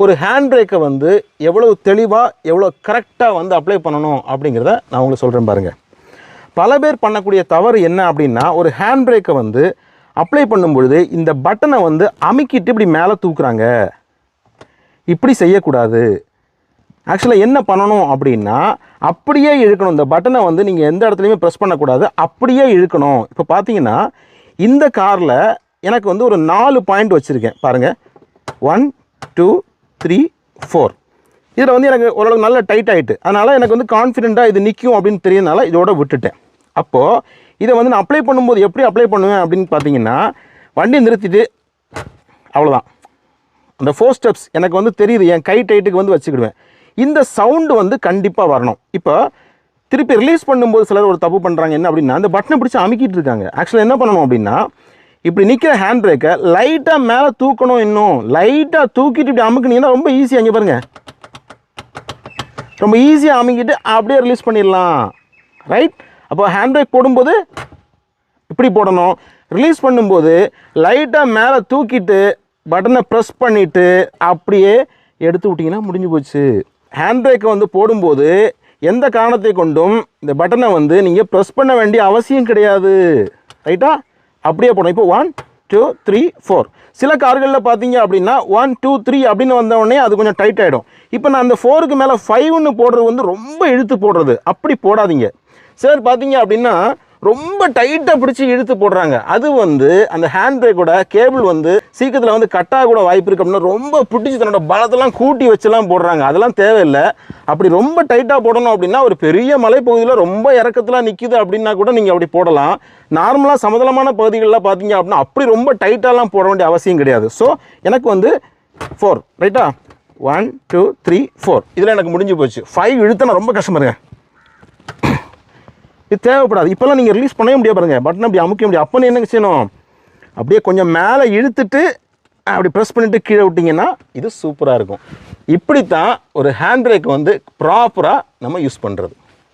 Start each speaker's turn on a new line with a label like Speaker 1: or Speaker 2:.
Speaker 1: ஒரு ஹேண்ட் பிரேக்கை வந்து எவ்வளோ தெளிவாக எவ்வளோ கரெக்டாக வந்து அப்ளை பண்ணணும் அப்படிங்கிறத நான் உங்களுக்கு சொல்கிறேன் பாருங்கள். பல பேர் பண்ணக்கூடிய தவறு என்ன அப்படின்னா, ஒரு ஹேண்ட் பிரேக்கை வந்து அப்ளை பண்ணும்பொழுது இந்த பட்டனை வந்து அமுக்கிட்டு இப்படி மேலே தூக்குறாங்க. இப்படி செய்யக்கூடாது. ஆக்சுவலாக என்ன பண்ணணும் அப்படின்னா, அப்படியே இழுக்கணும். இந்த பட்டனை வந்து நீங்கள் எந்த இடத்துலையுமே ப்ரெஸ் பண்ணக்கூடாது, அப்படியே இழுக்கணும். இப்போ பார்த்தீங்கன்னா இந்த காரில் எனக்கு வந்து ஒரு 4 பாயிண்ட் வச்சுருக்கேன் பாருங்கள். 1 2 3 4. இதில் வந்து எனக்கு ஓரளவுக்கு நல்ல டைட் ஆகிட்டு, அதனால் எனக்கு வந்து கான்ஃபிடென்ட்டாக இது நிற்கும் அப்படின்னு தெரியறதுனால இதோட விட்டுட்டேன். அப்போது இதை வந்து நான் அப்ளை பண்ணும்போது எப்படி அப்ளை பண்ணுவேன் அப்படின்னு பார்த்தீங்கன்னா, வண்டி நிறுத்திட்டு அவ்வளோதான். அந்த 4 ஸ்டெப்ஸ் எனக்கு வந்து தெரியுது, என் கை டைட்டுக்கு வந்து வச்சுக்கிடுவேன். இந்த சவுண்டு வந்து கண்டிப்பாக வரணும். இப்போ திருப்பி ரிலீஸ் பண்ணும்போது சிலர் ஒரு தப்பு பண்ணுறாங்க. என்ன அப்படின்னா, அந்த பட்டனை பிடிச்சி அமுக்கிட்டு இருக்காங்க. ஆக்சுவலாக என்ன பண்ணணும் அப்படின்னா, இப்படி நிற்கிற ஹேண்ட் பிரேக்கை லைட்டாக மேலே தூக்கணும். இன்னும் லைட்டாக தூக்கிட்டு இப்படி அமுக்குனீங்கன்னா ரொம்ப ஈஸியாக, இங்கே பாருங்கள், ரொம்ப ஈஸியாக அமுக்கிட்டு அப்படியே ரிலீஸ் பண்ணிடலாம். ரைட்? அப்போ ஹேண்ட் பிரேக் போடும்போது இப்படி போடணும், ரிலீஸ் பண்ணும்போது லைட்டாக மேலே தூக்கிட்டு பட்டனை ப்ரெஸ் பண்ணிவிட்டு அப்படியே எடுத்து விட்டிங்கன்னா முடிஞ்சு போச்சு. ஹேண்ட் பிரேக்கை வந்து போடும்போது எந்த காரணத்தை கொண்டும் இந்த பட்டனை வந்து நீங்கள் ப்ரெஸ் பண்ண வேண்டிய அவசியம் கிடையாது. ரைட்டா? அப்படியே போடணும். இப்போ 1 2 3 4. சில கார்களில் பார்த்தீங்க அப்படின்னா 1 2 3 அப்படின்னு வந்தவுடனே அது கொஞ்சம் டைட் ஆகிடும். இப்போ நான் அந்த 4க்கு மேலே 5ன்னு போடுறது வந்து ரொம்ப இழுத்து போடுறது. அப்படி போடாதீங்க. சார் பார்த்தீங்க அப்படின்னா ரொம்ப டைட்டாக பிடிச்சி இழுத்து போடுறாங்க. அது வந்து அந்த ஹேண்ட் பிரேக்கோட கேபிள் வந்து சீக்கிரத்தில் வந்து கட்டாக கூட வாய்ப்பு இருக்குது அப்படின்னா ரொம்ப பிடிச்சி தன்னோட பலத்தெல்லாம் கூட்டி வச்செல்லாம் போடுறாங்க. அதெல்லாம் தேவையில்லை. அப்படி ரொம்ப டைட்டாக போடணும் அப்படின்னா, ஒரு பெரிய மலைப்பகுதியில் ரொம்ப இறக்கத்தில் நிற்கிது அப்படின்னா கூட நீங்கள் அப்படி போடலாம். நார்மலாக சமதளமான பகுதிகளில் பார்த்தீங்க அப்படின்னா அப்படி ரொம்ப டைட்டாலாம் போட வேண்டிய அவசியம் கிடையாது. ஸோ எனக்கு வந்து 4 ரைட்டா, 1 2 3 4 இதில் எனக்கு முடிஞ்சு போச்சு. 5 இழுத்தனா ரொம்ப கஷ்டம் பாருங்க. இது தேவைப்படாது. இப்போல்லாம் நீங்கள் ரிலீஸ் பண்ணவே முடியாது பாருங்கள். பட்டன் அப்படி அமுக்க முடியாது. அப்போ என்ன செய்யணும், அப்படியே கொஞ்சம் மேலே இழுத்துட்டு அப்படி ப்ரெஸ் பண்ணிவிட்டு கீழே விட்டிங்கன்னா இது சூப்பராக இருக்கும். இப்படித்தான் ஒரு ஹேண்ட் பிரேக் வந்து ப்ராப்பராக நம்ம யூஸ் பண்ணுறது.